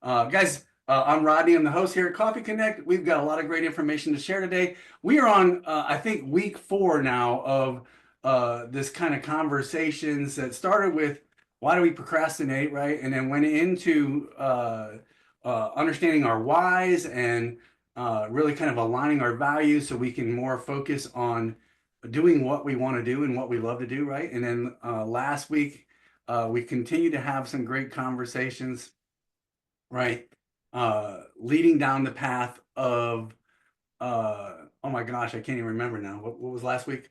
Guys, I'm Rodney. I'm the host here at Coffee Connect. We've got a lot of great information to share today. We are on, I think, week 4 now of this kind of conversations that started with why do we procrastinate, right? And then went into understanding our whys and really kind of aligning our values so we can more focus on doing what we want to do and what we love to do, right? And then last week, we continue to have some great conversations, right? Leading down the path of oh my gosh, I can't even remember now. What was last week?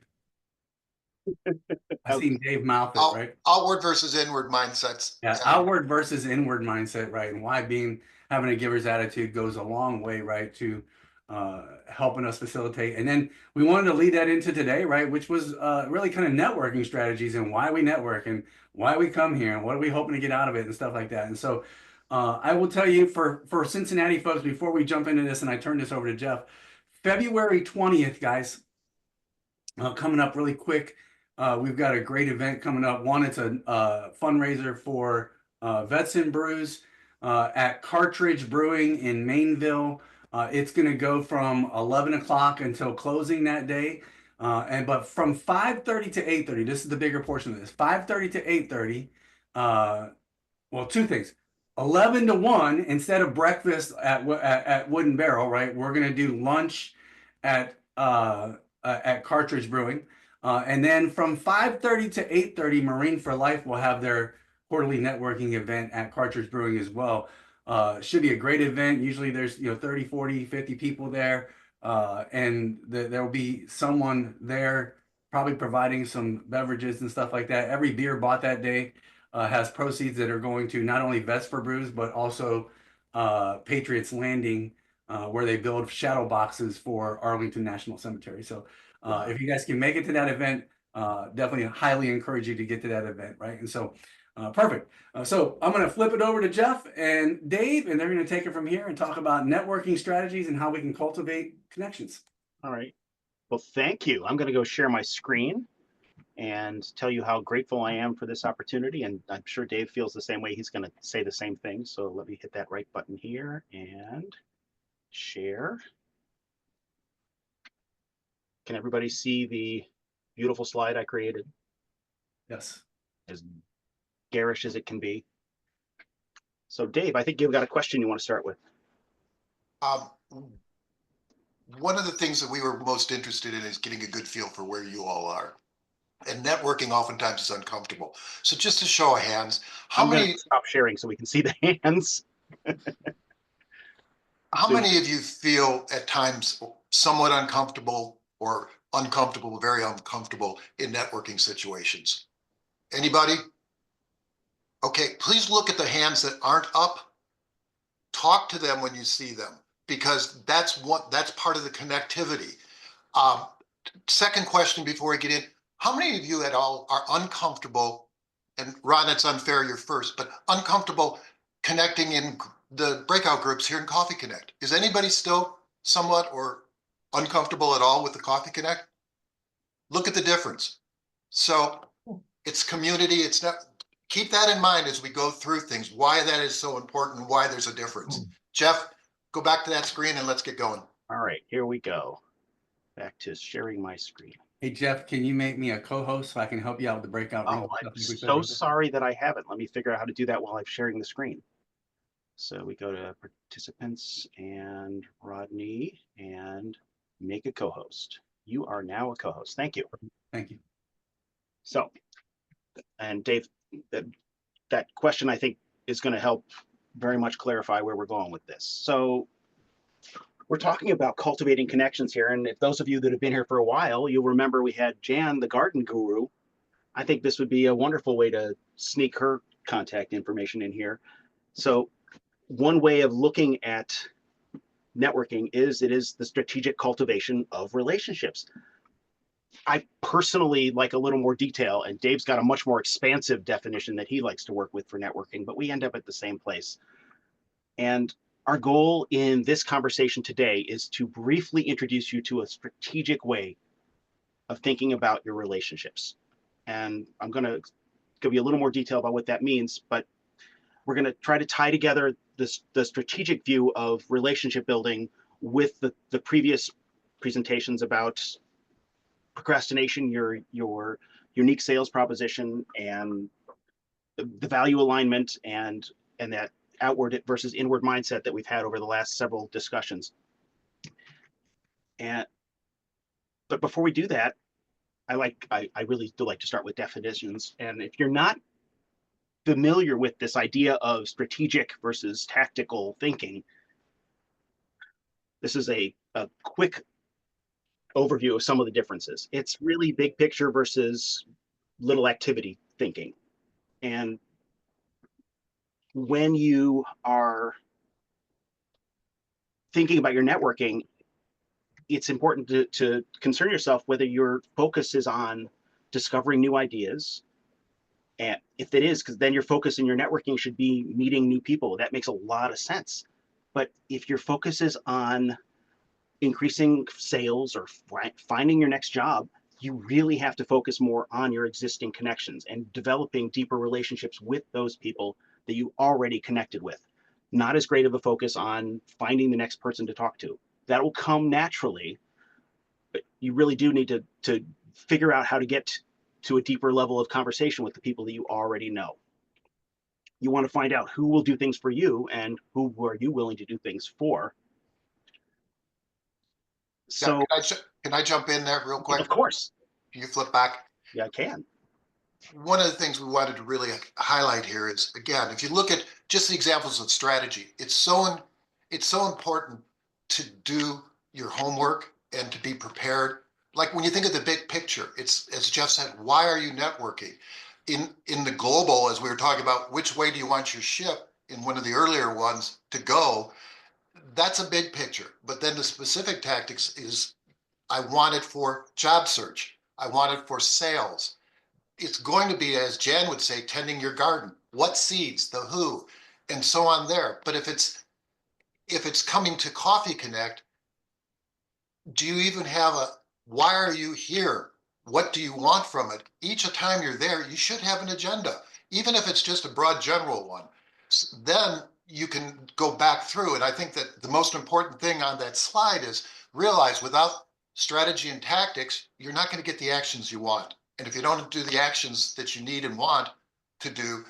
I seen Dave mouth it, right? Outward versus inward mindsets. Yeah, Yeah. outward versus inward mindset, right? And why being having a giver's attitude goes a long way, right, to helping us facilitate. And then we wanted to lead that into today, right, which was really kind of networking strategies and why we network and why we come here and what are we hoping to get out of it and stuff like that. And so I will tell you for Cincinnati folks, before we jump into this and I turn this over to Jeff, February 20th, guys, coming up really quick. We've got a great event coming up. One, it's a fundraiser for Vets and Brews at Cartridge Brewing in Mainville. It's going to go from 11 o'clock until closing that day. But from 5:30 to 8:30, this is the bigger portion of this. 5:30 to 8:30, well, two things. 11 to 1, instead of breakfast at Wooden Barrel, right? We're going to do lunch at Cartridge Brewing. And then from 5:30 to 8:30, Marine for Life will have their quarterly networking event at Cartridge Brewing as well. Should be a great event. Usually there's 30, 40, 50 people there. And there will be someone there probably providing some beverages and stuff like that. Every beer bought that day has proceeds that are going to not only Vets for Brews, but also Patriots Landing, where they build shadow boxes for Arlington National Cemetery. So if you guys can make it to that event, definitely highly encourage you to get to that event, right? And so, perfect. So I'm going to flip it over to Jeff and Dave, and they're going to take it from here and talk about networking strategies and how we can cultivate connections. All right. Well, thank you. I'm going to go share my screen and tell you how grateful I am for this opportunity. And I'm sure Dave feels the same way. He's going to say the same thing. So let me hit that right button here and share. Can everybody see the beautiful slide I created? Yes. As garish as it can be. So Dave, I think you've got a question you want to start with. One of the things that we were most interested in is getting a good feel for where you all are. And networking oftentimes is uncomfortable. So just to show of hands, how many stop sharing so we can see the hands? How many of you feel at times somewhat uncomfortable or uncomfortable, very uncomfortable in networking situations? Anybody? Okay, please look at the hands that aren't up. Talk to them when you see them, because that's part of the connectivity. Second question before we get in, how many of you at all are uncomfortable, and Ron, that's unfair, you're first, but uncomfortable connecting in the breakout groups here in Coffee Connect? Is anybody still somewhat or uncomfortable at all with the Coffee Connect? Look at the difference. So it's community, it's not, keep that in mind as we go through things, why that is so important, why there's a difference. Jeff, go back to that screen and let's get going. All right, here we go. Back to sharing my screen. Hey, Jeff, can you make me a co-host so I can help you out with the breakout room? Oh, I'm so sorry that I haven't. Let me figure out how to do that while I'm sharing the screen. So we go to participants and Rodney and make a co-host. You are now a co-host. Thank you. Thank you. So, and Dave, that question I think is going to help very much clarify where we're going with this. So we're talking about cultivating connections here. And if those of you that have been here for a while, you'll remember we had Jan, the garden guru. I think this would be a wonderful way to sneak her contact information in here. So one way of looking at networking is it is the strategic cultivation of relationships. I personally like a little more detail, and Dave's got a much more expansive definition that he likes to work with for networking, but we end up at the same place. And our goal in this conversation today is to briefly introduce you to a strategic way of thinking about your relationships. And I'm going to give you a little more detail about what that means, but we're going to try to tie together the strategic view of relationship building with the previous presentations about procrastination, your unique sales proposition, and the value alignment, and that outward versus inward mindset that we've had over the last several discussions. But before we do that, I really do like to start with definitions. And if you're not familiar with this idea of strategic versus tactical thinking, this is a quick overview of some of the differences. It's really big picture versus little activity thinking. And when you are thinking about your networking, it's important to concern yourself whether your focus is on discovering new ideas. And if it is, because then your focus in your networking should be meeting new people. That makes a lot of sense. But if your focus is on increasing sales or finding your next job, you really have to focus more on your existing connections and developing deeper relationships with those people that you already connected with. Not as great of a focus on finding the next person to talk to. That will come naturally, but you really do need to figure out how to get to a deeper level of conversation with the people that you already know. You want to find out who will do things for you and who are you willing to do things for. So, can I jump in there real quick? of course. Can you flip back? Yeah, I can. One of the things we wanted to really highlight here is, again, if you look at just the examples of strategy, it's so important to do your homework and to be prepared. Like when you think of the big picture, it's, as Jeff said, why are you networking? In the global, as we were talking about, which way do you want your ship in one of the earlier ones to go? That's a big picture. But then the specific tactics is, I want it for job search. I want it for sales. It's going to be, as Jan would say, tending your garden. What seeds, the who, and so on there. But if it's coming to Coffee Connect, do you even have a, why are you here? What do you want from it? Each time you're there, you should have an agenda, even if it's just a broad general one. Then you can go back through. And I think that the most important thing on that slide is realize without strategy and tactics, you're not going to get the actions you want. And if you don't do the actions that you need and want to do,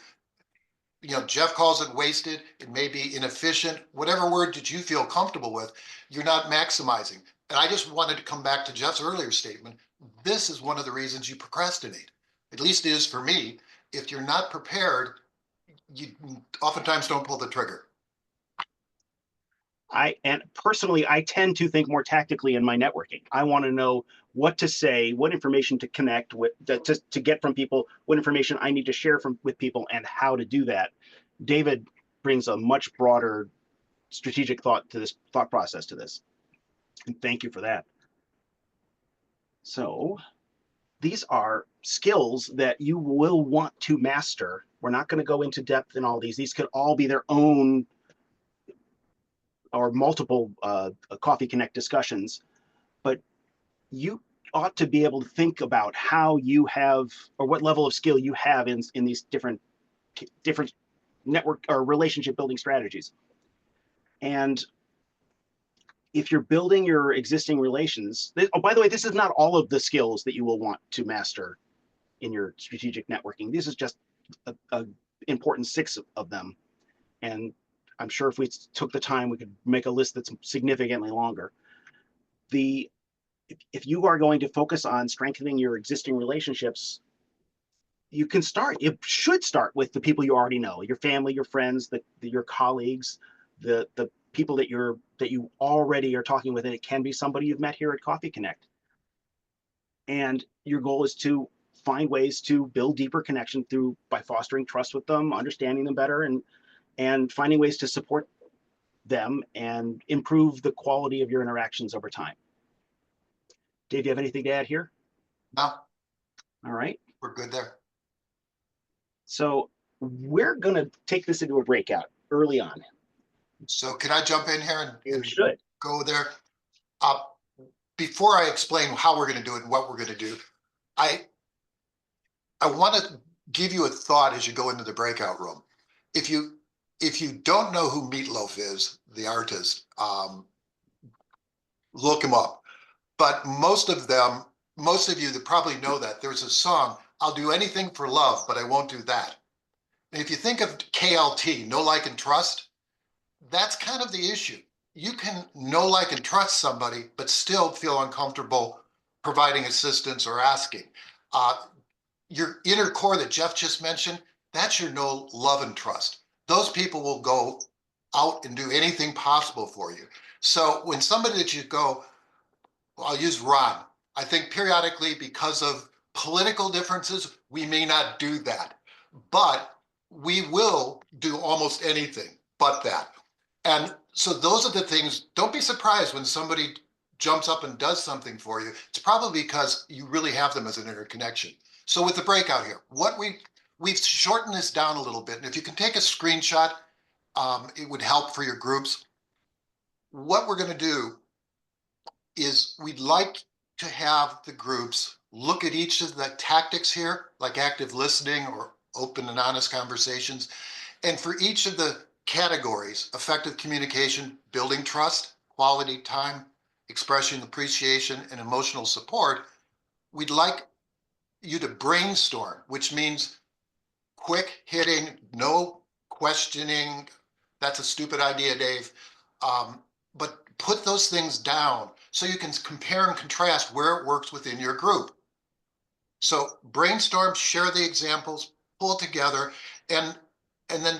Jeff calls it wasted. It may be inefficient, whatever word that you feel comfortable with, you're not maximizing. And I just wanted to come back to Jeff's earlier statement. This is one of the reasons you procrastinate. At least it is for me. If you're not prepared, you oftentimes don't pull the trigger. And personally, I tend to think more tactically in my networking. I want to know what to say, what information to connect with, to get from people, what information I need to share with people, and how to do that. David brings a much broader strategic thought process to this. And thank you for that. So these are skills that you will want to master. We're not going to go into depth in all these. These could all be their own or multiple Coffee Connect discussions, but you ought to be able to think about how you have, or what level of skill you have in these different network or relationship building strategies. And if you're building your existing relations, oh, by the way, this is not all of the skills that you will want to master in your strategic networking. This is just a important 6 of them. And I'm sure if we took the time, we could make a list that's significantly longer. If you are going to focus on strengthening your existing relationships, you should start with the people you already know, your family, your friends, your colleagues, the people that you already are talking with, and it can be somebody you've met here at Coffee Connect. And your goal is to find ways to build deeper connection by fostering trust with them, understanding them better, and finding ways to support them and improve the quality of your interactions over time. Dave, do you have anything to add here? No. All right. We're good there. So we're going to take this into a breakout early on. So can I jump in here and should go there? Before I explain how we're going to do it and what we're going to do, I want to give you a thought as you go into the breakout room. If you if you don't know who Meatloaf is, the artist, look him up. But most of them, most of you that probably know that, there's a song, I'll do anything for love, but I won't do that. And if you think of KLT, know, like, and trust, that's kind of the issue. You can know, like, and trust somebody, but still feel uncomfortable providing assistance or asking. Your inner core that Jeff just mentioned, that's your know, love, and trust. Those people will go out and do anything possible for you. So when somebody that you go, well, I'll use Ron. I think periodically, because of political differences, we may not do that, but we will do almost anything but that. And so those are the things. Don't be surprised when somebody jumps up and does something for you. It's probably because you really have them as an interconnection. So with the breakout here, we've shortened this down a little bit. And if you can take a screenshot, it would help for your groups. What we're going to do is we'd like to have the groups look at each of the tactics here, like active listening or open and honest conversations. And for each of the categories, effective communication, building trust, quality time, expression, appreciation, and emotional support, we'd like you to brainstorm, which means quick hitting, no questioning. That's a stupid idea, Dave. But put those things down so you can compare and contrast where it works within your group. So brainstorm, share the examples, pull it together, and then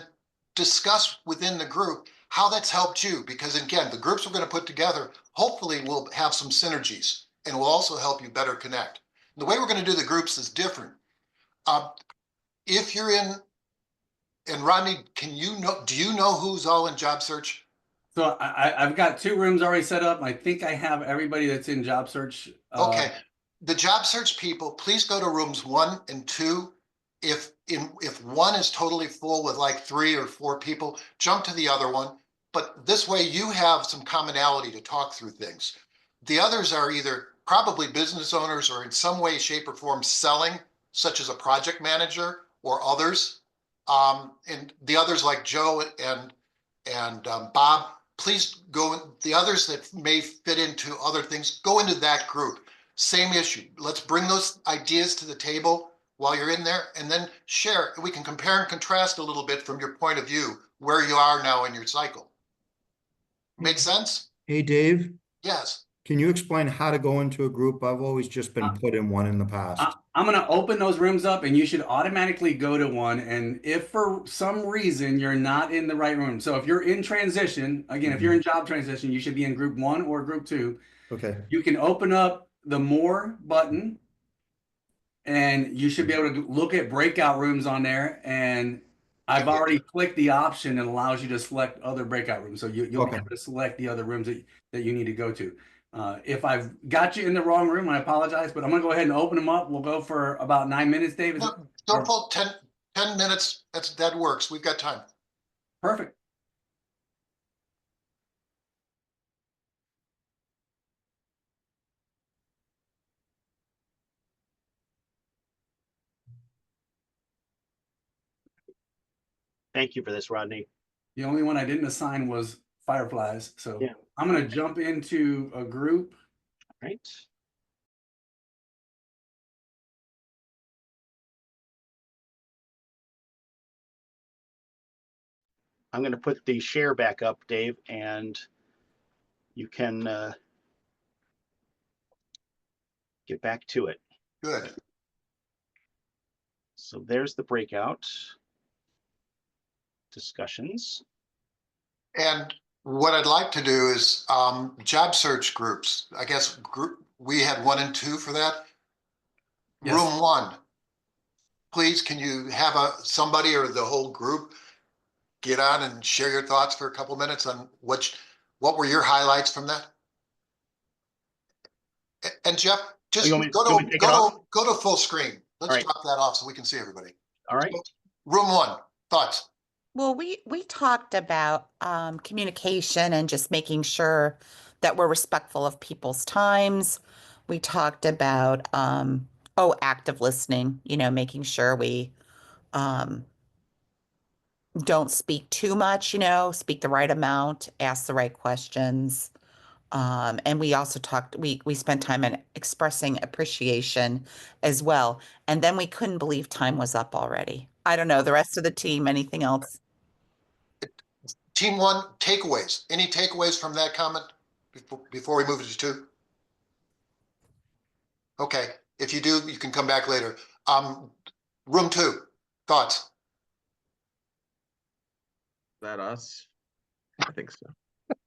discuss within the group how that's helped you. Because again, the groups we're going to put together hopefully will have some synergies and will also help you better connect. And the way we're going to do the groups is different. If you're in, and Rodney, do you know who's all in job search? So I've got 2 rooms already set up. I think I have everybody that's in job search. Okay, the job search people, please go to rooms 1 and 2. If one is totally full with like 3 or 4 people, jump to the other one. But this way you have some commonality to talk through things. The others are either probably business owners or in some way, shape, or form selling, such as a project manager or others. And the others like Joe and Bob, please go. The others that may fit into other things, go into that group. Same issue. Let's bring those ideas to the table while you're in there and then share. We can compare and contrast a little bit from your point of view, where you are now in your cycle. Make sense? Hey, Dave, Yes. can you explain how to go into a group? I've always just been put in one in the past. I'm going to open those rooms up and you should automatically go to one. And if for some reason you're not in the right room, so if you're in transition, again, if you're in job transition, you should be in group 1 or group 2. Okay. You can open up the more button and you should be able to look at breakout rooms on there. And I've already clicked the option that allows you to select other breakout rooms. So you'll be Okay. able to select the other rooms that you need to go to. If I've got you in the wrong room, I apologize, but I'm gonna go ahead and open them up. We'll go for about 9 minutes, David. No, don't pull 10 minutes. That works. We've got time. Perfect. Thank you for this, Rodney. The only one I didn't assign was fireflies. So Yeah. I'm gonna jump into a group. Right. I'm going to put the share back up, Dave, and you can get back to it. Good. So there's the breakout discussions. And what I'd like to do is job search groups. I guess we had 1 and 2 for that. Yes. Room 1, please, can you have somebody or the whole group get on and share your thoughts for a couple minutes on what were your highlights from that? And Jeff, just go to full screen. Let's right. drop that off so we can see everybody. All right. So, room 1, thoughts. Well, we talked about communication and just making sure that we're respectful of people's times. We talked about active listening, making sure we don't speak too much, speak the right amount, ask the right questions. And we also we spent time in expressing appreciation as well. And then we couldn't believe time was up already. I don't know, the rest of the team, anything else? Team one, takeaways. Any takeaways from that comment before we move to two? Okay, if you do, you can come back later. Room two, thoughts? That us? I think so.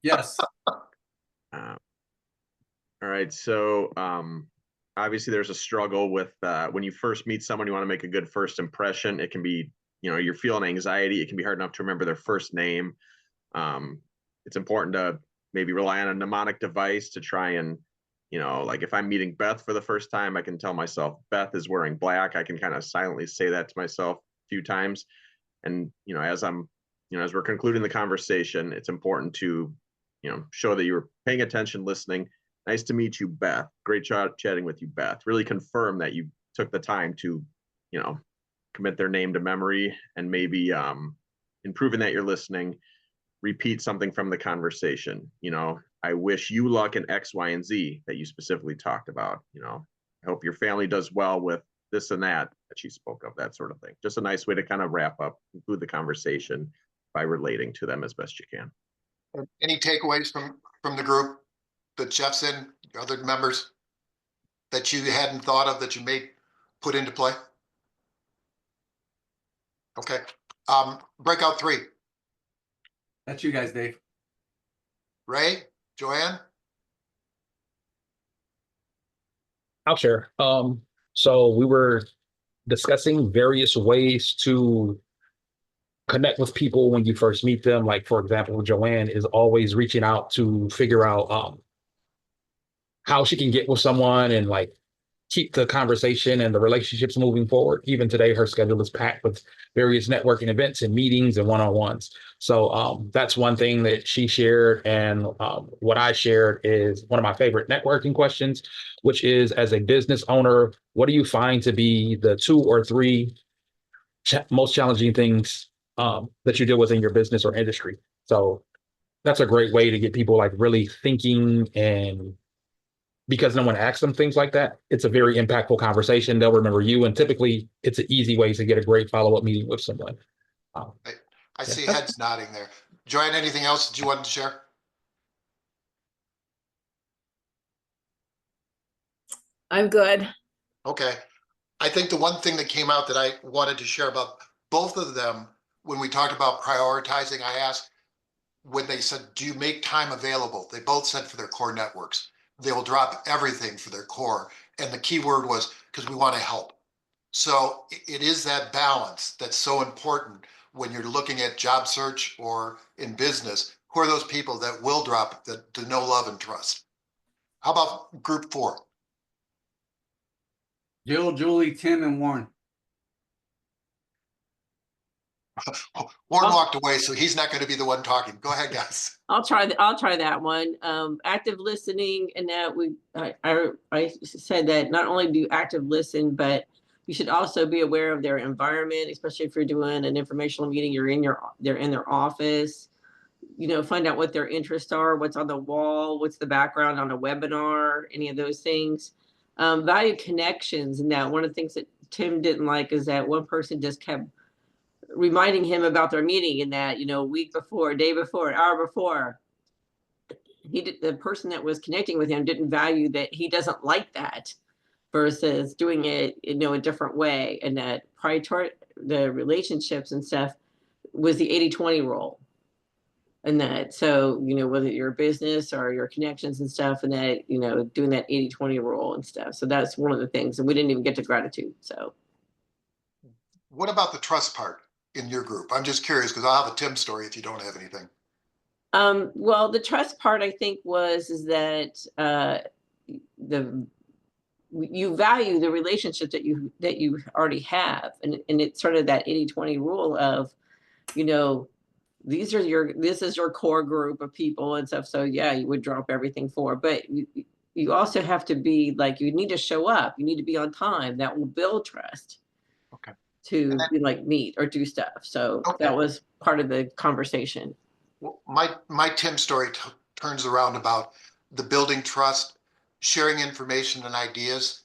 Yes. Uh, all right. So obviously there's a struggle with when you first meet someone, you want to make a good first impression. It can be, you're feeling anxiety. It can be hard enough to remember their first name. It's important to maybe rely on a mnemonic device to try and, like if I'm meeting Beth for the first time, I can tell myself Beth is wearing black. I can kind of silently say that to myself a few times. And, as we're concluding the conversation, it's important to, show that you were paying attention, listening. Nice to meet you, Beth. Great chatting with you, Beth. Really confirm that you took the time to, commit their name to memory, and maybe improving that you're listening. Repeat something from the conversation. I wish you luck in X, Y, and Z that you specifically talked about. I hope your family does well with this and that she spoke of, that sort of thing. Just a nice way to kind of wrap up, conclude the conversation by relating to them as best you can. Any takeaways from the group that Jeff's in, other members that you hadn't thought of that you may put into play? Okay. Breakout three. That's you guys, Dave. Ray, Joanne? I'll share. So we were discussing various ways to connect with people when you first meet them. Like, for example, Joanne is always reaching out to figure out how she can get with someone and like keep the conversation and the relationships moving forward. Even today, her schedule is packed with various networking events and meetings and one-on-ones. So that's one thing that she shared. And what I shared is one of my favorite networking questions, which is, as a business owner, what do you find to be the 2 or 3 most challenging things that you deal with in your business or industry? So that's a great way to get people like really thinking, and because no one asks them things like that, it's a very impactful conversation. They'll remember you, and typically it's an easy way to get a great follow-up meeting with someone. I see heads nodding there. Joanne, anything else that you wanted to share? I'm good. Okay. I think the one thing that came out that I wanted to share about both of them, when we talked about prioritizing, I asked when they said, do you make time available? They both said for their core networks. They will drop everything for their core. And the key word was because we want to help. So it is that balance that's so important when you're looking at job search or in business. Who are those people that will drop the know, love, and trust? How about group four? Jill, Julie, Tim, and Warren. Warren walked away, so he's not going to be the one talking. Go ahead, guys. I'll try that one. Active listening, and that I said that not only do you active listen, but you should also be aware of their environment, especially if you're doing an informational meeting. They're in their office. Find out what their interests are, what's on the wall, what's the background on a webinar, any of those things. Value connections, and that one of the things that Tim didn't like is that one person just kept reminding him about their meeting, and that week before, day before, hour before, the person that was connecting with him didn't value that. He doesn't like that, versus doing it a different way, and that the relationships and stuff was the 80-20 rule. And that, so whether your business or your connections and stuff, and that doing that 80-20 rule and stuff. So that's one of the things, and we didn't even get to gratitude. So what about the trust part in your group? I'm just curious, because I'll have a Tim story if you don't have anything. Well, the trust part, I think, is that you value the relationship that you already have, and it's sort of that 80-20 rule of this is your core group of people and stuff. So yeah, you would drop everything for, but you also have to be like, you need to show up, you need to be on time. That will build trust. Okay. to And then- be like meet or do stuff. So Okay. that was part of the conversation. Well, my Tim story turns around about the building trust, sharing information and ideas.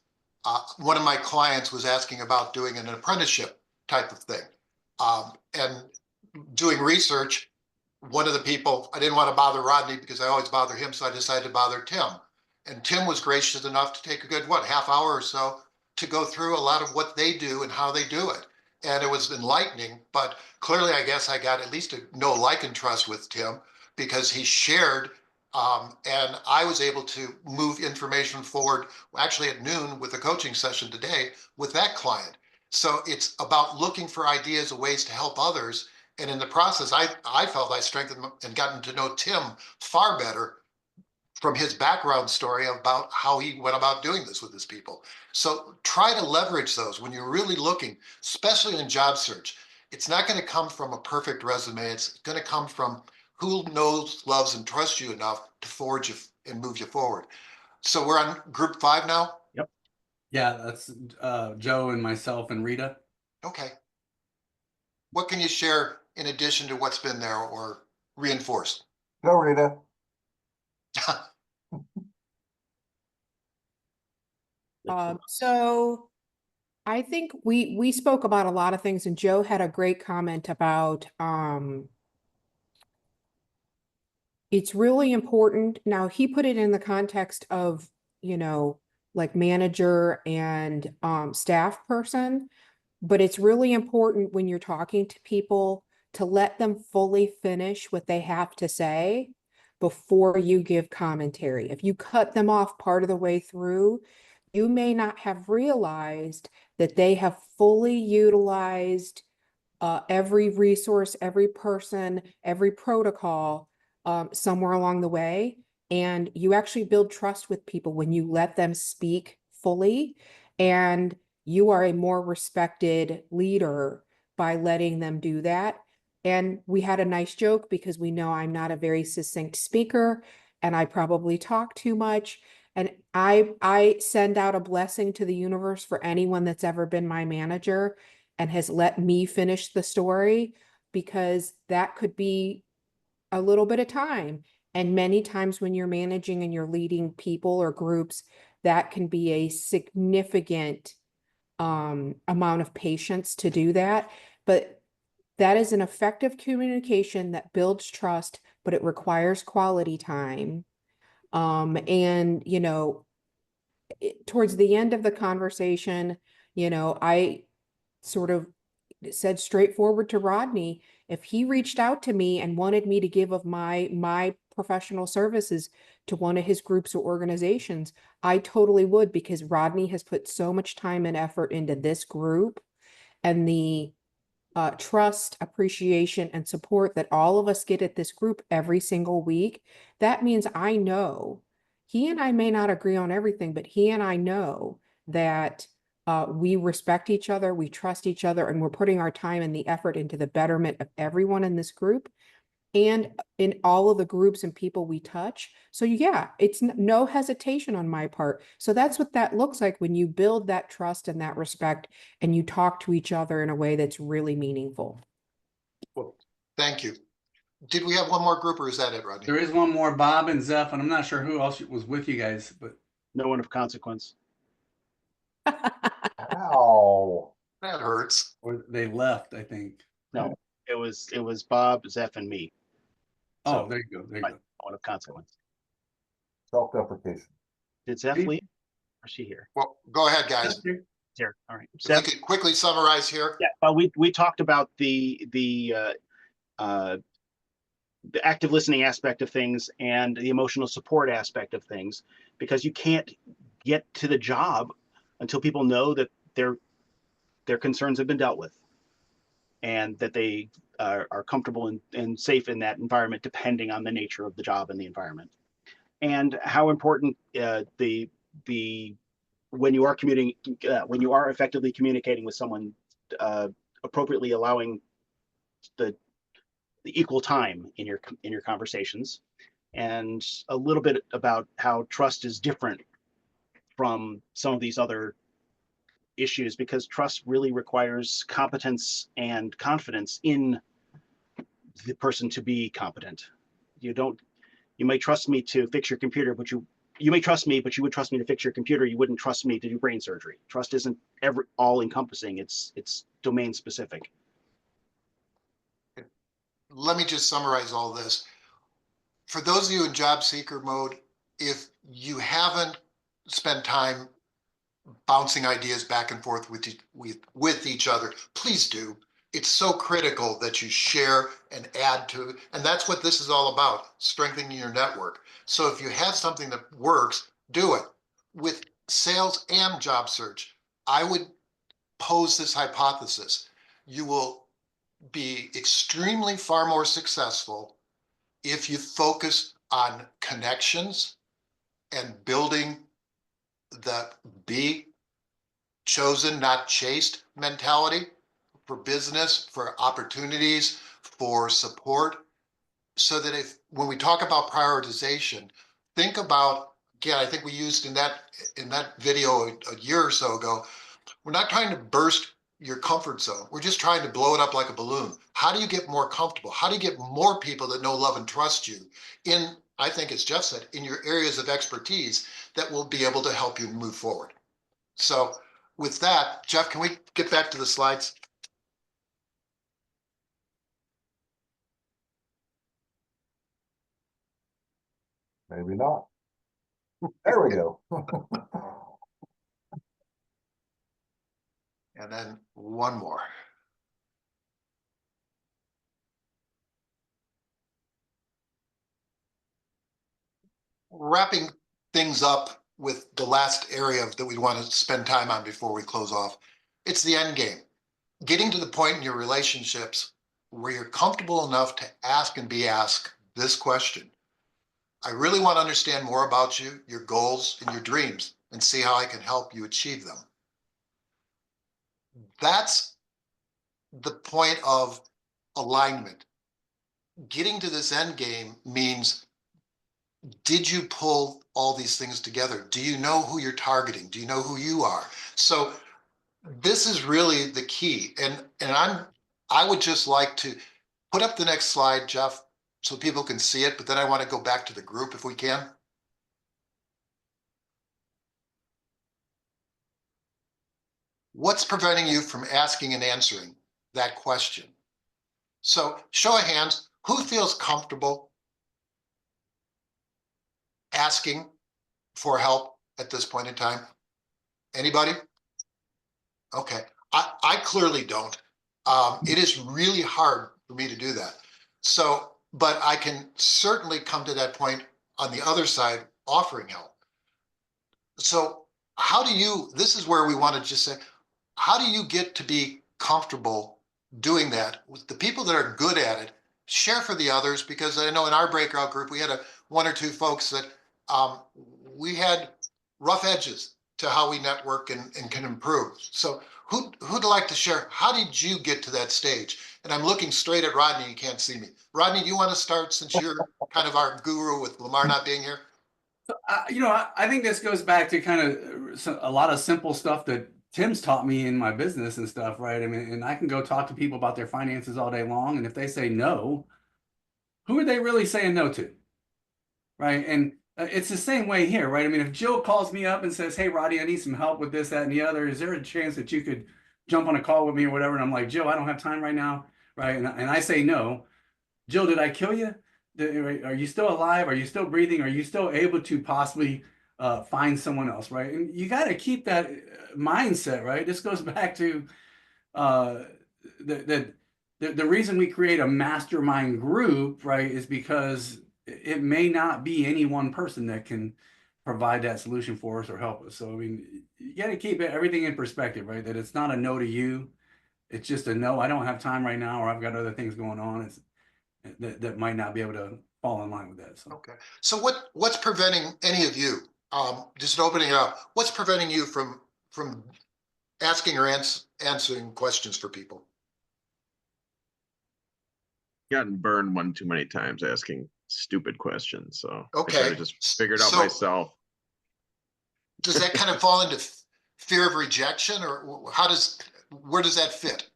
One of my clients was asking about doing an apprenticeship type of thing. And doing research, one of the people, I didn't want to bother Rodney because I always bother him, so I decided to bother Tim. And Tim was gracious enough to take a good, half hour or so to go through a lot of what they do and how they do it. And it was enlightening, but clearly I guess I got at least a know, like, and trust with Tim because he shared, and I was able to move information forward actually at noon with a coaching session today with that client. So it's about looking for ideas of ways to help others. And in the process, I felt I strengthened and gotten to know Tim far better from his background story about how he went about doing this with his people. So try to leverage those when you're really looking, especially in job search. It's not going to come from a perfect resume. It's going to come from who knows, loves, and trusts you enough to forge you and move you forward. So we're on group 5 now? Yeah, that's Joe and myself and Rita. Okay. What can you share in addition to what's been there or reinforced? Go, Rita. So I think we spoke about a lot of things, and Joe had a great comment about it's really important. Now he put it in the context of, like manager and staff person, but it's really important when you're talking to people to let them fully finish what they have to say before you give commentary. If you cut them off part of the way through, you may not have realized that they have fully utilized every resource, every person, every protocol somewhere along the way. And you actually build trust with people when you let them speak fully. And you are a more respected leader by letting them do that. And we had a nice joke because we know I'm not a very succinct speaker and I probably talk too much. And I send out a blessing to the universe for anyone that's ever been my manager and has let me finish the story, because that could be a little bit of time. And many times when you're managing and you're leading people or groups, that can be a significant amount of patience to do that. But that is an effective communication that builds trust, but it requires quality time. And towards the end of the conversation, I sort of said straightforward to Rodney, if he reached out to me and wanted me to give of my professional services to one of his groups or organizations, I totally would, because Rodney has put so much time and effort into this group, and the trust, appreciation, and support that all of us get at this group every single week. That means I know he and I may not agree on everything, but he and I know that we respect each other, we trust each other, and we're putting our time and the effort into the betterment of everyone in this group and in all of the groups and people we touch. So yeah, it's no hesitation on my part. So that's what that looks like when you build that trust and that respect and you talk to each other in a way that's really meaningful. Well, thank you. Did we have one more group or is that it, Rodney? There is one more, Bob and Zeph, and I'm not sure who else was with you guys, but No one of consequence. Ow. That hurts. or they left, I think. No, it was Bob, Zeph, and me. Oh, So there you go. There you right, go. no one of consequence. Self-deprecation. Did Zeph See? leave? Or is she here? Well, go ahead, guys. Here. All right. If we Zeph, could quickly summarize here. yeah, well, we talked about the active listening aspect of things and the emotional support aspect of things, because you can't get to the job until people know that their concerns have been dealt with and that they are comfortable and safe in that environment, depending on the nature of the job and the environment. And how important the when you are when you are effectively communicating with someone, appropriately allowing the equal time in your conversations, and a little bit about how trust is different from some of these other issues because trust really requires competence and confidence in the person to be competent. You may trust me to fix your computer, but you may trust me, but you would trust me to fix your computer. You wouldn't trust me to do brain surgery. Trust isn't all encompassing. It's domain specific. Let me just summarize all this. For those of you in job seeker mode, if you haven't spent time bouncing ideas back and forth with each other, please do. It's so critical that you share and add to, and that's what this is all about, strengthening your network. So if you have something that works, do it. With sales and job search, I would pose this hypothesis. You will be extremely far more successful if you focus on connections and building the be chosen, not chased mentality for business, for opportunities, for support. So that when we talk about prioritization, think about, again, I think we used in that video a year or so ago, we're not trying to burst your comfort zone. We're just trying to blow it up like a balloon. How do you get more comfortable? How do you get more people that know, love, and trust you in, I think as Jeff said, in your areas of expertise that will be able to help you move forward? So with that, Jeff, can we get back to the slides? Maybe not. There we go. And then one more. Wrapping things up with the last area that we want to spend time on before we close off. It's the end game. Getting to the point in your relationships where you're comfortable enough to ask and be asked this question. I really want to understand more about you, your goals, and your dreams, and see how I can help you achieve them. That's the point of alignment. Getting to this end game means, did you pull all these things together? Do you know who you're targeting? Do you know who you are? So this is really the key. And I would just like to put up the next slide, Jeff, so people can see it, but then I want to go back to the group if we can. What's preventing you from asking and answering that question? So show of hands, who feels comfortable asking for help at this point in time? Anybody? Okay, I clearly don't. It is really hard for me to do that. So, but I can certainly come to that point on the other side, offering help. So how do you, this is where we want to just say, how do you get to be comfortable doing that with the people that are good at it? Share for the others, because I know in our breakout group, we had one or two folks that we had rough edges to how we network and can improve. So who'd like to share? How did you get to that stage? And I'm looking straight at Rodney. You can't see me. Rodney, do you want to start since you're kind of our guru with Lamar not being here? I think this goes back to kind of a lot of simple stuff that Tim's taught me in my business and stuff, right? I mean, and I can go talk to people about their finances all day long, and if they say no, who are they really saying no to, right? And it's the same way here, right? I mean, if Jill calls me up and says, "Hey, Roddy, I need some help with this, that, and the other," is there a chance that you could jump on a call with me or whatever? And I'm like, "Jill, I don't have time right now," right? And I say no. Jill, did I kill you? Are you still alive? Are you still breathing? Are you still able to possibly find someone else, right? And you got to keep that mindset, right? This goes back to the reason we create a mastermind group, right, is because it may not be any one person that can provide that solution for us or help us. So, I mean, you got to keep everything in perspective, right? That it's not a no to you. It's just a no, I don't have time right now, or I've got other things going on. It's that might not be able to fall in line with that. So. Okay. So what's preventing any of you, just opening it up, what's preventing you from asking or answering questions for people? Gotten burned one too many times asking stupid questions. So okay, I try to just figure it out myself. Does that kind of fall into fear of rejection, or where does that fit?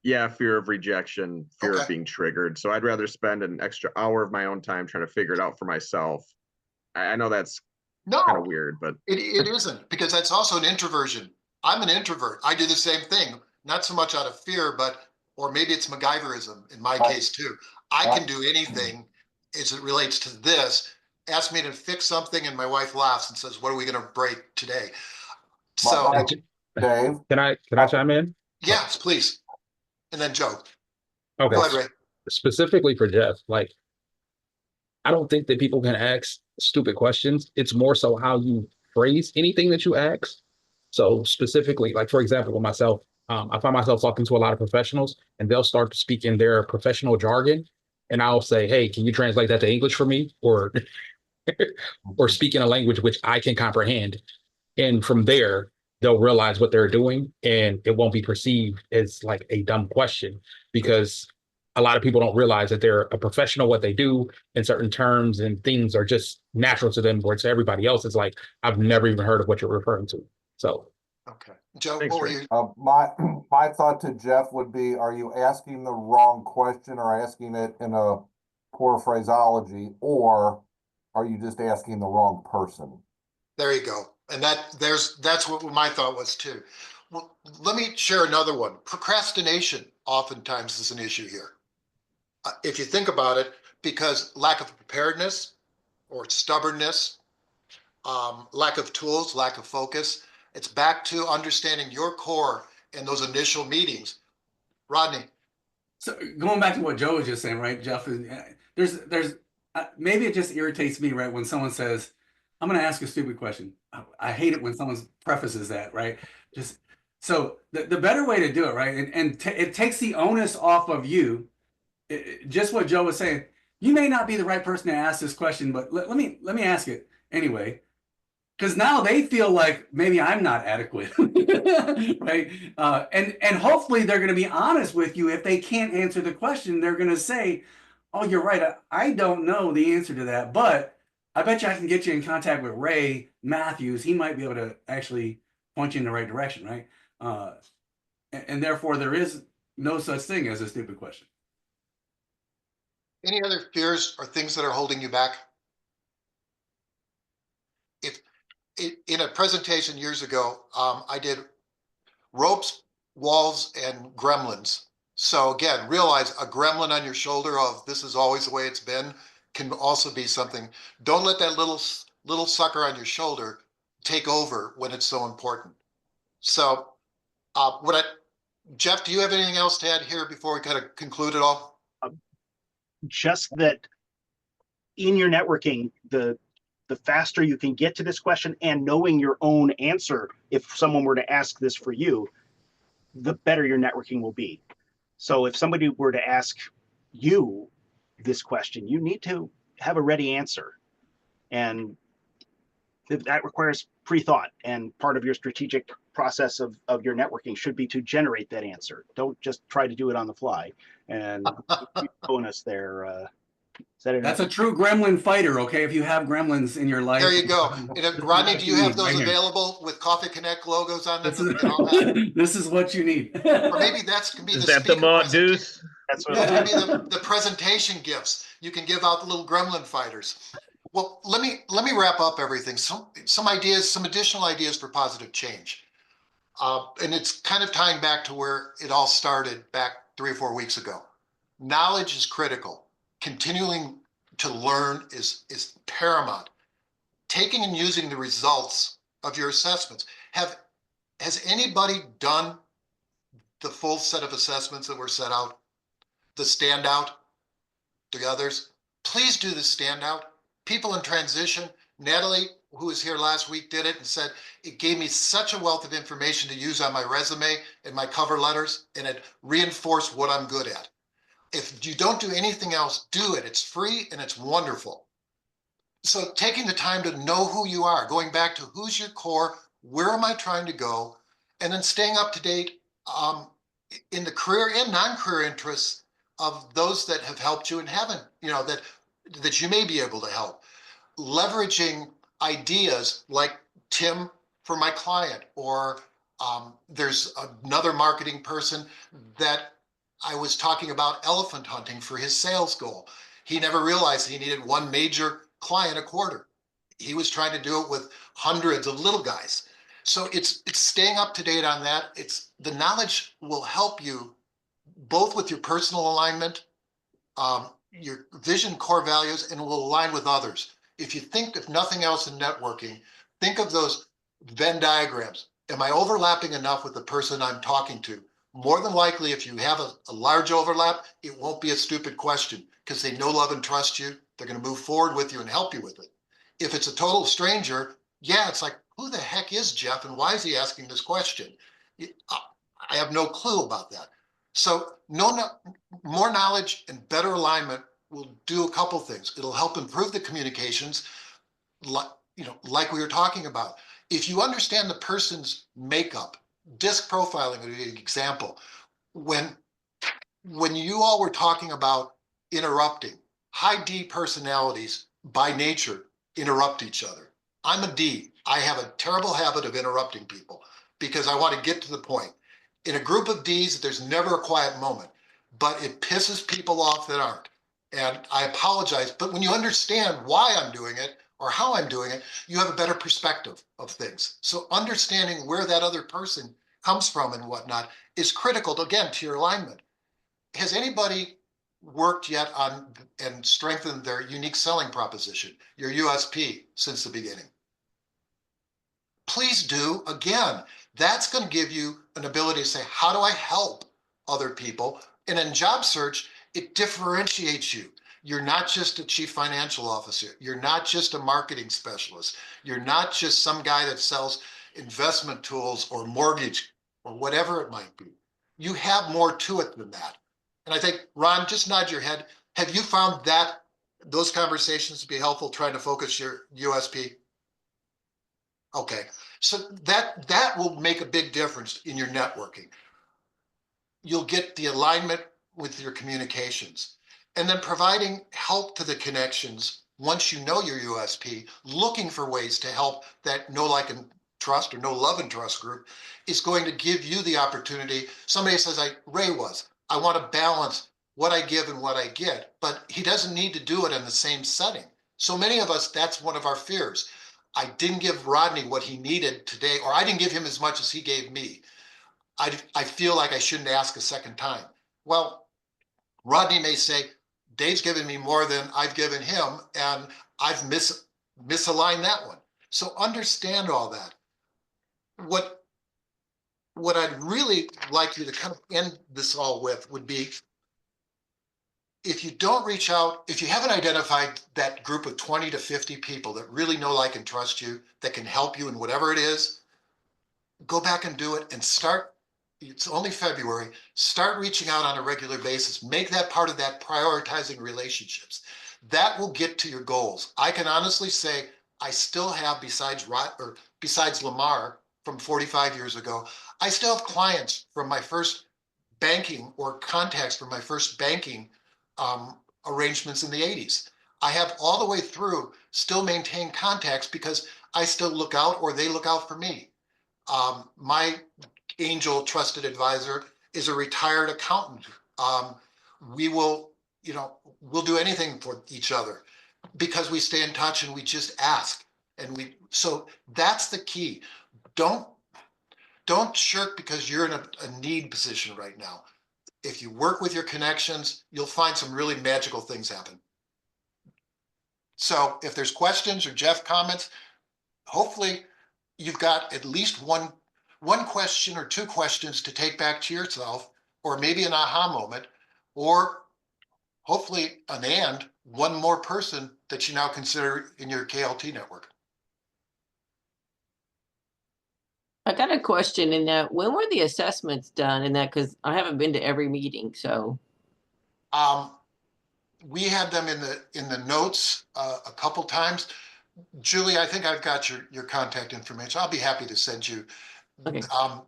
Yeah, fear of rejection, fear Okay. of being triggered. So I'd rather spend an extra hour of my own time trying to figure it out for myself. I know that's No, kind of weird, but it isn't, because that's also an introversion. I'm an introvert. I do the same thing, not so much out of fear, or maybe it's MacGyverism in my case too. I can do anything as it relates to this. Ask me to fix something and my wife laughs and says, what are we going to break today? So, Dave, Can I chime in? yes, please. And then Joe. Okay. Go ahead, Ray. Specifically for Jeff, like, I don't think that people can ask stupid questions. It's more so how you phrase anything that you ask. So specifically, like for example, with myself, I find myself talking to a lot of professionals, and they'll start to speak in their professional jargon, and I'll say, "Hey, can you translate that to English for me?" Or or speak in a language which I can comprehend. And from there, they'll realize what they're doing, and it won't be perceived as like a dumb question, because a lot of people don't realize that they're a professional what they do, and certain terms and things are just natural to them, where to everybody else it's like, I've never even heard of what you're referring to. So Okay. Joe, Thanks, what were Ray. you? my thought to Jeff would be, are you asking the wrong question or asking it in a poor phraseology, or are you just asking the wrong person? There you go. And that's what my thought was too. Well, let me share another one. Procrastination oftentimes is an issue here. If you think about it, because lack of preparedness or stubbornness, lack of tools, lack of focus, it's back to understanding your core in those initial meetings. Rodney. So going back to what Joe was just saying, right, Jeff, there's maybe it just irritates me, right, when someone says, "I'm going to ask a stupid question." I hate it when someone prefaces that, right? Just so the better way to do it, right, and it takes the onus off of you. Just what Joe was saying. You may not be the right person to ask this question, but let me ask it anyway, because now they feel like maybe I'm not adequate, right? And hopefully they're going to be honest with you. If they can't answer the question, they're going to say, "Oh, you're right. I don't know the answer to that, but I bet you I can get you in contact with Ray Matthews. He might be able to actually point you in the right direction, right?" And therefore, there is no such thing as a stupid question. Any other fears or things that are holding you back? If in a presentation years ago, I did ropes, walls, and gremlins. So again, realize a gremlin on your shoulder of this is always the way it's been can also be something. Don't let that little sucker on your shoulder take over when it's so important. So Jeff, do you have anything else to add here before we kind of conclude it all? Just that in your networking, the faster you can get to this question and knowing your own answer, if someone were to ask this for you, the better your networking will be. So if somebody were to ask you this question, you need to have a ready answer. And that requires pre-thought, and part of your strategic process of your networking should be to generate that answer. Don't just try to do it on the fly. And bonus there. That's a true gremlin fighter, okay? If you have gremlins in your life. There you go. And Rodney, do you have those right available with Coffee Connect logos on them? This is what you need. Or maybe that's can be Is the that the speaker Mont presentation. Deuce? That's what That can be the presentation gifts. You can give out the little gremlin fighters. Well, let me wrap up everything. Some ideas, some additional ideas for positive change. And it's kind of tying back to where it all started back 3 or 4 weeks ago. Knowledge is critical. Continuing to learn is paramount. Taking and using the results of your assessments. Has anybody done the full set of assessments that were set out? The standout, the others? Please do the standout. People in transition. Natalie, who was here last week, did it and said, it gave me such a wealth of information to use on my resume and my cover letters, and it reinforced what I'm good at. If you don't do anything else, do it. It's free and it's wonderful. So taking the time to know who you are, going back to who's your core, where am I trying to go, and then staying up to date in the career and non-career interests of those that have helped you and haven't, that you may be able to help. Leveraging ideas like Tim for my client, or there's another marketing person that I was talking about elephant hunting for his sales goal. He never realized he needed one major client a quarter. He was trying to do it with hundreds of little guys. So it's staying up to date on that. It's the knowledge will help you both with your personal alignment, your vision, core values, and will align with others. If you think, if nothing else in networking, think of those Venn diagrams. Am I overlapping enough with the person I'm talking to? More than likely, if you have a large overlap, it won't be a stupid question because they know, love, and trust you. They're going to move forward with you and help you with it. If it's a total stranger, yeah, it's like, who the heck is Jeff and why is he asking this question? I have no clue about that. So more knowledge and better alignment will do a couple things. It'll help improve the communications, like we were talking about. If you understand the person's makeup, disc profiling would be an example. When you all were talking about interrupting, high D personalities by nature interrupt each other. I'm a D. I have a terrible habit of interrupting people because I want to get to the point. In a group of Ds, there's never a quiet moment, but it pisses people off that aren't. And I apologize, but when you understand why I'm doing it or how I'm doing it, you have a better perspective of things. So understanding where that other person comes from and whatnot is critical, again, to your alignment. Has anybody worked yet on and strengthened their unique selling proposition, your USP, since the beginning? Please do. Again, that's going to give you an ability to say, how do I help other people? And in job search, it differentiates you. You're not just a chief financial officer. You're not just a marketing specialist. You're not just some guy that sells investment tools or mortgage or whatever it might be. You have more to it than that. And I think, Ron, just nod your head. Have you found that those conversations to be helpful trying to focus your USP? Okay, so that will make a big difference in your networking. You'll get the alignment with your communications, and then providing help to the connections once you know your USP, looking for ways to help that know, like, and trust, or know, love, and trust group is going to give you the opportunity. Somebody says, Ray I want to balance what I give and what I get, but he doesn't need to do it in the same setting. So many of us, that's one of our fears. I didn't give Rodney what he needed today, or I didn't give him as much as he gave me. I feel like I shouldn't ask a second time. Well, Rodney may say, Dave's given me more than I've given him, and I've misaligned that one. So understand all that. What I'd really like you to kind of end this all with would be, if you don't reach out, if you haven't identified that group of 20 to 50 people that really know, like, and trust you, that can help you in whatever it is, go back and do it and start. It's only February. Start reaching out on a regular basis. Make that part of that prioritizing relationships. That will get to your goals. I can honestly say I still have, besides Lamar from 45 years ago, I still have clients from my first banking, or contacts from my first banking arrangements in the 80s. I have all the way through still maintain contacts because I still look out, or they look out for me. My angel trusted advisor is a retired accountant. We will, we'll do anything for each other because we stay in touch and we just ask. So that's the key. Don't shirk because you're in a need position right now. If you work with your connections, you'll find some really magical things happen. So if there's questions or Jeff comments, hopefully you've got at least one question or two questions to take back to yourself, or maybe an aha moment, or hopefully one more person that you now consider in your KLT network. I got a question in that. When were the assessments done in that? Because I haven't been to every meeting, so. We had them in the notes a couple times. Julie, I think I've got your contact information. I'll be happy to send you. Okay.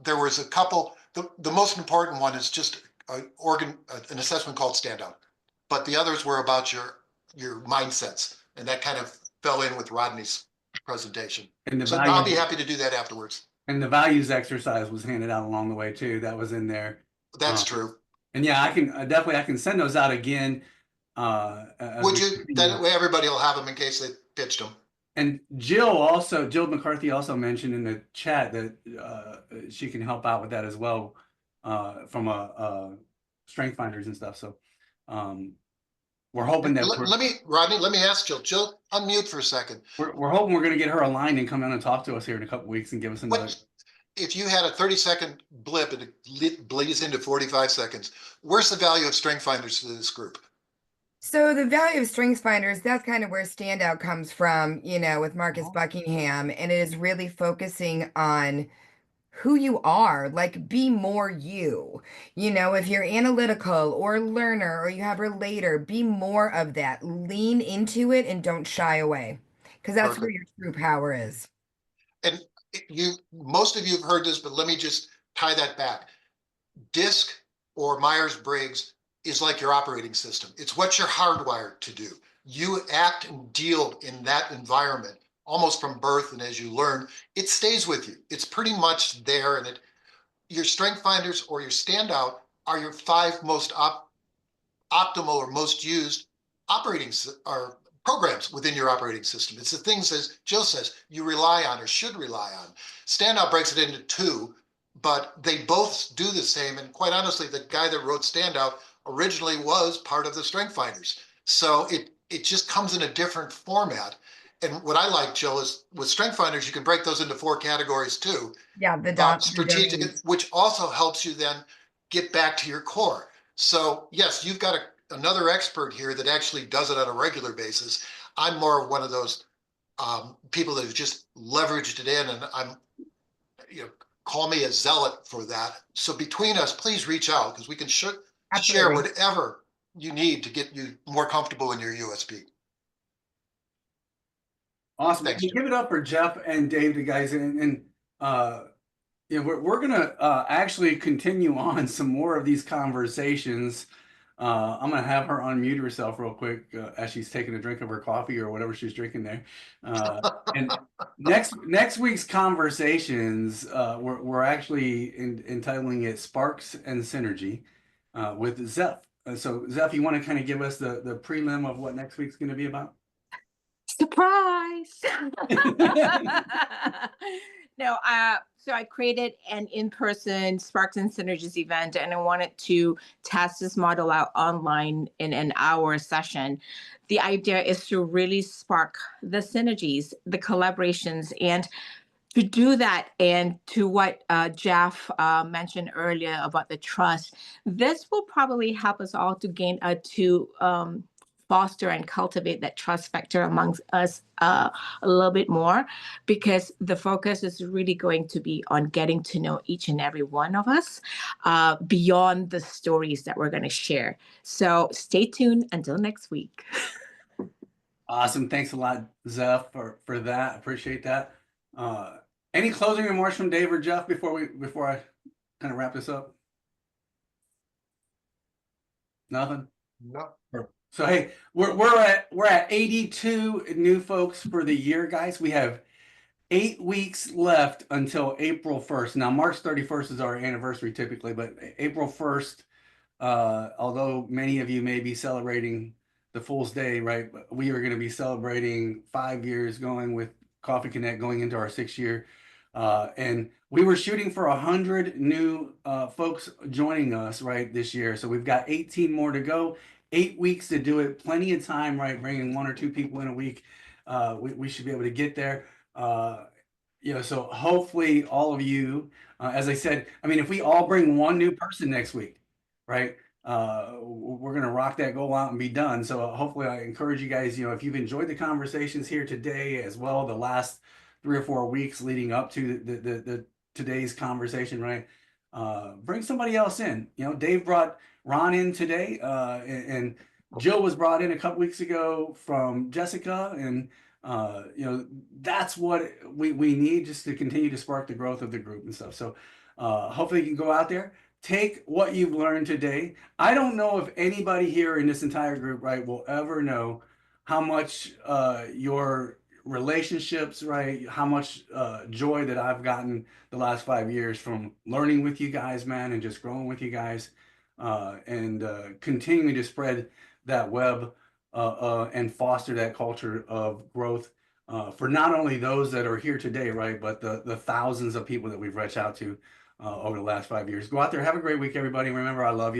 There was a couple. The most important one is just an assessment called Standout, but the others were about your mindsets, and that kind of fell in with Rodney's presentation. And the So I'll be values, happy to do that afterwards. and the values exercise was handed out along the way too. That was in there. That's Um, true. And yeah, I can definitely I can send those out again. As Would we you? continue. That way everybody will have them in case they pitched them. And Jill McCarthy also mentioned in the chat that she can help out with that as well, from a strength finders and stuff. So we're hoping that Rodney, let me ask Jill. Jill, unmute for a second. we're hoping we're going to get her aligned and come in and talk to us here in a couple weeks and give us another. If you had a 30-second blip and it bleeds into 45 seconds, where's the value of strength finders to this group? So the value of strengths finders, that's kind of where standout comes from, you know, with Marcus Buckingham, and it is really focusing on who you are, like be more you. You know, if you're analytical or learner or you have relator, be more of that. Lean into it and don't shy away, because that's where your true power is. And most of you have heard this, but let me just tie that back. DISC or Myers-Briggs is like your operating system. It's what you're hardwired to do. You act and deal in that environment almost from birth, and as you learn, it stays with you. It's pretty much there, and your strength finders or your standout are your 5 most optimal or most used operating or programs within your operating system. It's the things, as Jill says, you rely on or should rely on. Standout breaks it into 2, but they both do the same. And quite honestly, the guy that wrote Standout originally was part of the strength finders. So it just comes in a different format. And what I like, Jill, is with strength finders, you can break those into 4 categories too. Yeah, the strategic, which also helps you then get back to your core. So yes, you've got another expert here that actually does it on a regular basis. I'm more of one of those people that have just leveraged it in, and I'm, call me a zealot for that. So between us, please reach out, because we can share whatever you need to get you more comfortable in your USB. Awesome. Thanks, Give it up for Jeff and Dave, the guys, and we're gonna actually continue on some more of these conversations. I'm gonna have her unmute herself real quick as she's taking a drink of her coffee or whatever she's drinking there. And next week's conversations, we're actually entitling it "Sparks and Synergy" with Zeph. So Zeph, you want to kind of give us the prelim of what next week's going to be about? Surprise! No, so I created an in-person Sparks and Synergies event, and I wanted to test this model out online in an hour session. The idea is to really spark the synergies, the collaborations, and to do that, and to what Jeff mentioned earlier about the trust, this will probably help us all to gain foster and cultivate that trust factor amongst us a little bit more, because the focus is really going to be on getting to know each and every one of us beyond the stories that we're going to share. So stay tuned until next week. Awesome. Thanks a lot, Zeph, for that. Appreciate that. Any closing remarks from Dave or Jeff before I kind of wrap this up? Nothing? No. So hey, we're at 82 new folks for the year, guys. We have 8 weeks left until April 1st. Now, March 31st is our anniversary typically, but April 1st, although many of you may be celebrating the Fool's Day, right? We are going to be celebrating 5 years going with Coffee Connect, going into our 6th year. And we were shooting for 100 new folks joining us right this year. So we've got 18 more to go. 8 weeks to do it. Plenty of time, right? Bringing 1 or 2 people in a week. We should be able to get there. So hopefully all of you, as I said, I mean, if we all bring 1 new person next week, right? We're going to rock that goal out and be done. So hopefully I encourage you guys, if you've enjoyed the conversations here today as well, the last 3 or 4 weeks leading up to the today's conversation, right? Bring somebody else in. Dave brought Ron in today, and Jill was brought in a couple weeks ago from Jessica, and that's what we need just to continue to spark the growth of the group and stuff. So hopefully you can go out there, take what you've learned today. I don't know if anybody here in this entire group, right, will ever know how much your relationships, right? How much joy that I've gotten the last 5 years from learning with you guys, man, and just growing with you guys, and continuing to spread that web and foster that culture of growth for not only those that are here today, right, but the thousands of people that we've reached out to over the last 5 years. Go out there, have a great week, everybody. Remember, I love you.